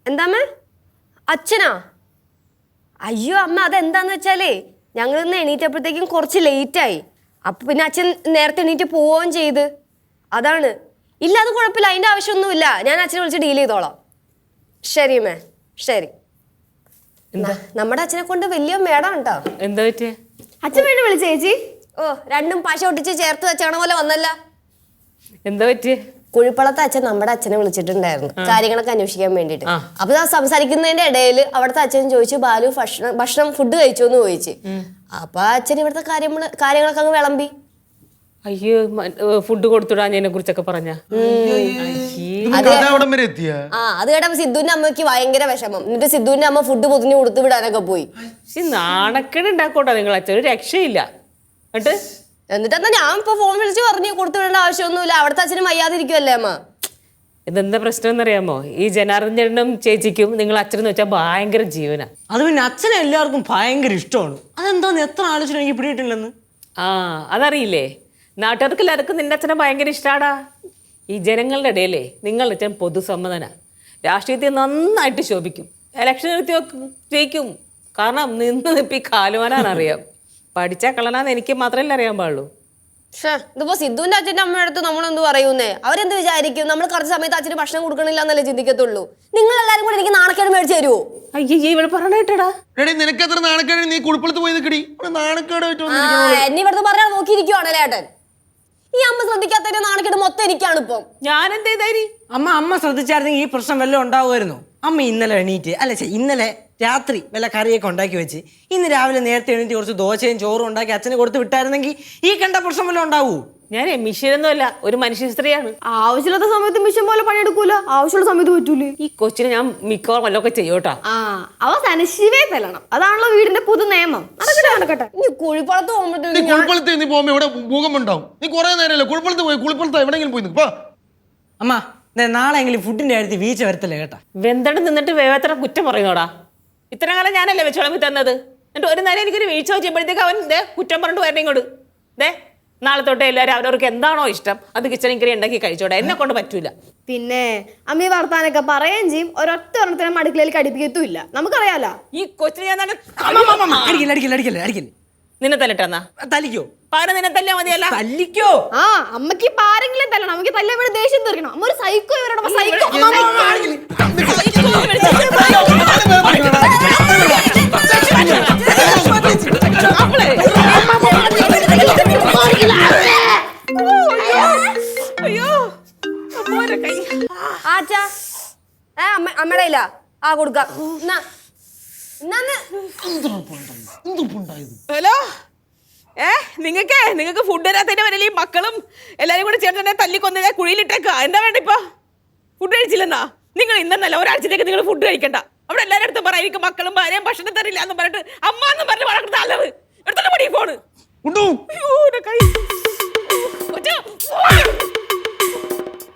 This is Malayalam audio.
എന്താമ്മ? അച്ഛനാ? അയ്യോ അമ്മ, അതെന്താന്ന് വെച്ചാലേ ഞങ്ങൾ ഇന്ന് എണീറ്റപ്പോഴത്തേക്കും കുറച്ച് ലേറ്റായി. അപ്പൊ പിന്നെ അച്ഛൻ നേരത്തെ എണീറ്റ് പോവുകയും ചെയ്ത്. അതാണ്. ഇല്ല, അത് കുഴപ്പമില്ല, അതിന്റെ ആവശ്യമൊന്നുമില്ല. ഞാൻ അച്ഛനെ വിളിച്ച് ഡീൽ ചെയ്തോളാം. ശരി അമ്മേ, ശരി. നമ്മുടെ അച്ഛനെ കൊണ്ട് വലിയ മേടം ഉണ്ടോ? എന്താ പറ്റിയ? അച്ഛൻ വേണ്ടി വിളിച്ച ചേച്ചി? ഓ, രണ്ടും പശ ഒട്ടിച്ച് ചേർത്ത് വെച്ചാണ പോലെ വന്നല്ല. എന്താ പറ്റിയ? കുഴിപ്പളത്തെ അച്ഛൻ നമ്മുടെ അച്ഛനെ വിളിച്ചിട്ടുണ്ടായിരുന്നു കാര്യങ്ങളൊക്കെ അന്വേഷിക്കാൻ വേണ്ടിട്ട്. അപ്പൊ സംസാരിക്കുന്നതിന്റെ ഇടയിൽ അവിടുത്തെ അച്ഛൻ ചോദിച്ചു, ബാലു ഭക്ഷണം ഫുഡ് കഴിച്ചു എന്ന് ചോദിച്ചു. അപ്പൊ അച്ഛൻ ഇവിടുത്തെ കാര്യങ്ങളൊക്കെ അങ്ങ് വിളമ്പി. അയ്യോ, ഫുഡ് കൊടുത്തുടാഞ്ഞതിനെ കുറിച്ചൊക്കെ പറഞ്ഞ. അത് കേട്ടപ്പോ സിദ്ധുവിന്റെ അമ്മയ്ക്ക് ഭയങ്കര വിഷമം. എന്നിട്ട് സിദ്ധുവിന്റെ അമ്മ ഫുഡ് പൊതിഞ്ഞു കൊടുത്തു വിടാനൊക്കെ പോയി. നാണക്കേട് ഉണ്ടാക്കോട്ടെ നിങ്ങൾ അച്ഛൻ, ഒരു രക്ഷയില്ല. എന്നിട്ടെന്താ ഞാൻ ഇപ്പൊ ഫോൺ വിളിച്ച് പറഞ്ഞു കൊടുത്തു വിടേണ്ട ആവശ്യമൊന്നുമില്ല. അവിടുത്തെ അച്ഛനും വയ്യാതിരിക്കുമല്ലേ അമ്മ. ഇതെന്താ പ്രശ്നം എന്നറിയാമോ? ഈ ജനാർദ്ദൻ ചേട്ടനും ചേച്ചിക്കും നിങ്ങൾ അച്ഛനെന്ന് വെച്ചാൽ ഭയങ്കര ജീവനാ. അത് പിന്നെ അച്ഛനെ എല്ലാവർക്കും ഭയങ്കര ഇഷ്ടമാണ്. അതെന്താന്ന് എത്ര ആലോചന എനിക്ക് പിടിയിട്ടില്ലെന്ന്. അതറിയില്ലേ? നാട്ടുകാർക്ക് എല്ലാവർക്കും നിന്റെ അച്ഛനെ ഭയങ്കര ഇഷ്ടാടാ. ഈ ജനങ്ങളുടെ ഇടയിലേ നിങ്ങളുടെ അച്ഛൻ പൊതുസമ്മതനാ. രാഷ്ട്രീയത്തിൽ നന്നായിട്ട് ശോഭിക്കും. ഇലക്ഷൻ നിർത്തി ജയിക്കും. കാരണം നിന്ന് നിപ്പി കാലുവാനാന്നറിയാം. പഠിച്ചാൽ കളനാന്ന് എനിക്ക് മാത്രമല്ല അറിയാൻ പാടുള്ളൂ. ഇതിപ്പോ സിദ്ധുവിന്റെ അച്ഛൻ്റെ അമ്മയുടെ അടുത്ത് നമ്മളെന്ത് പറയുന്നേ? അവരെന്ത് വിചാരിക്കും? നമ്മൾ കുറച്ച് സമയത്ത് അച്ഛന് ഭക്ഷണം കൊടുക്കണില്ല എന്നല്ലേ ചിന്തിക്കത്തുള്ളൂ. നിങ്ങൾ എല്ലാരും കൂടെ എനിക്ക് നാണക്കേട് മേടിച്ചു തരുമോ? അയ്യോ, ഇവിടെ പറഞ്ഞേട്ടാ. നിനക്ക് എത്ര നാണക്കേട്? നീ കുളിപ്പളത്ത് പോയി നിൽക്കടി. നാണക്കേട് എന്നെ ഇവിടുത്തെ പറഞ്ഞാൽ നോക്കിയിരിക്കുവാണല്ലേ ഏട്ടൻ. ഈ അമ്മ ശ്രദ്ധിക്കാത്തതിന്റെ നാണക്കേട് മൊത്തം എനിക്കാണ് ഇപ്പം. ഞാൻ എന്ത് ചെയ്തായി? അമ്മ ശ്രദ്ധിച്ചായിരുന്നെങ്കിൽ ഈ പ്രശ്നം വല്ലതും ഉണ്ടാവുമായിരുന്നു. അമ്മ ഇന്നലെ എണീറ്റ് ഇന്നലെ രാത്രി വല്ല കറിയൊക്കെ ഉണ്ടാക്കി വെച്ച് ഇന്ന് രാവിലെ നേരത്തെ എണീറ്റ് കുറച്ച് ദോശയും ചോറും ഉണ്ടാക്കി അച്ഛന് കൊടുത്ത് വിട്ടായിരുന്നെങ്കിൽ ഈ കണ്ട പ്രശ്നം വല്ലതും ഉണ്ടാവൂ? ഞാൻ മിഷനൊന്നുമല്ല, ഒരു മനുഷ്യ സ്ത്രീയാണ്. ആവശ്യമില്ലാത്ത സമയത്ത് മിഷൻ പോലെ പണിയെടുക്കൂല, ആവശ്യമുള്ള സമയത്ത് പറ്റൂലേ? ഈ കൊച്ചിനെ ഞാൻ മിക്കവാറും വല്ലതൊക്കെ ചെയ്യോട്ടാ. അവസാനം ശിവേ തല്ലണം. അതാണല്ലോ വീടിന്റെ പുതു നിയമം. നടക്കട്ടെ. നീ കുഴിപ്പളത്ത് പോകുമ്പോ ഇവിടെ ഭൂകമ്പം ഉണ്ടാവും. നീ കുറെ നേരമല്ലേ കുഴിപ്പളത്ത് പോയി? കുഴിപ്പളത്ത് എവിടെയെങ്കിലും പോയി നിൽക്കും. അമ്മ നാളെ എങ്കിലും ഫുഡിന്റെ കാര്യത്തിൽ വീഴ്ച വരത്തില്ലേ കേട്ടാ. വെന്തടം നിന്നിട്ട് വേവത്ര കുറ്റം പറയുന്നോടാ. ഇത്ര കാലം ഞാനല്ലേ വെച്ചോളമ്പി തന്നത്. എന്നിട്ട് ഒരു നേരം എനിക്കൊരു വീഴ്ച വെച്ചപ്പോഴത്തേക്ക് അവൻ കുറ്റം പറഞ്ഞിട്ട് വരണേ ഇങ്ങോട്ട്. നാളെ തൊട്ടേ എല്ലാവരും അവരവർക്ക് എന്താണോ ഇഷ്ടം അത് കിച്ചണിൽ കയറി ഉണ്ടാക്കി കഴിച്ചോട്ടെ. എന്നെ കൊണ്ട് പറ്റൂല. പിന്നെ അമ്മി വർത്താനൊക്കെ പറയുകയും ചെയ്യും. ഒരൊറ്റ ഒരെണ്ണത്തിനും അടുക്കളയിൽ കടിപ്പിക്കത്തുമില്ല. നമുക്കറിയാലോ. ഈ കൊച്ചിനെ ഞാൻ നിന്നെ തല്ലട്ടെന്നാ തല്ലിക്കോ? പാര നിന്നെ തല്ലാ മതിയല്ല. തല്ലിക്കോ? അമ്മക്ക് ഇപ്പൊ ആരെങ്കിലും തല്ലണം. നമുക്ക് തല്ലാൻ വേണ്ടി ദേഷ്യം തീർക്കണം. അമ്മ ഒരു സൈക്കോ ഇവരുടെ സൈക്കോ. അമ്മയുടെ ഇല്ല കൊടുക്കാം. ഹലോ, നിങ്ങൾക്ക് ഫുഡ് തരാത്തതിന്റെ വരൽ ഈ മക്കളും എല്ലാരും കൂടെ ചേർന്നെ തല്ലിക്കൊന്നെ കുഴിയിലിട്ടേക്ക. എന്താ വേണ്ട ഇപ്പൊ? ഫുഡ് കഴിച്ചില്ലെന്നാ? നിങ്ങൾ ഇന്നല്ല ഒരാഴ്ചത്തേക്ക് നിങ്ങൾ ഫുഡ് കഴിക്കണ്ട. അവിടെ എല്ലാവരും അടുത്ത് പറയാം എനിക്ക് മക്കളും ഭാര്യയും ഭക്ഷണം തരില്ല എന്ന് പറഞ്ഞിട്ട് അമ്മ എന്ന് പറഞ്ഞ് വളർത്തുന്ന അല്ലത് എടുത്തോണ്ട് പോണി ഫോണ്.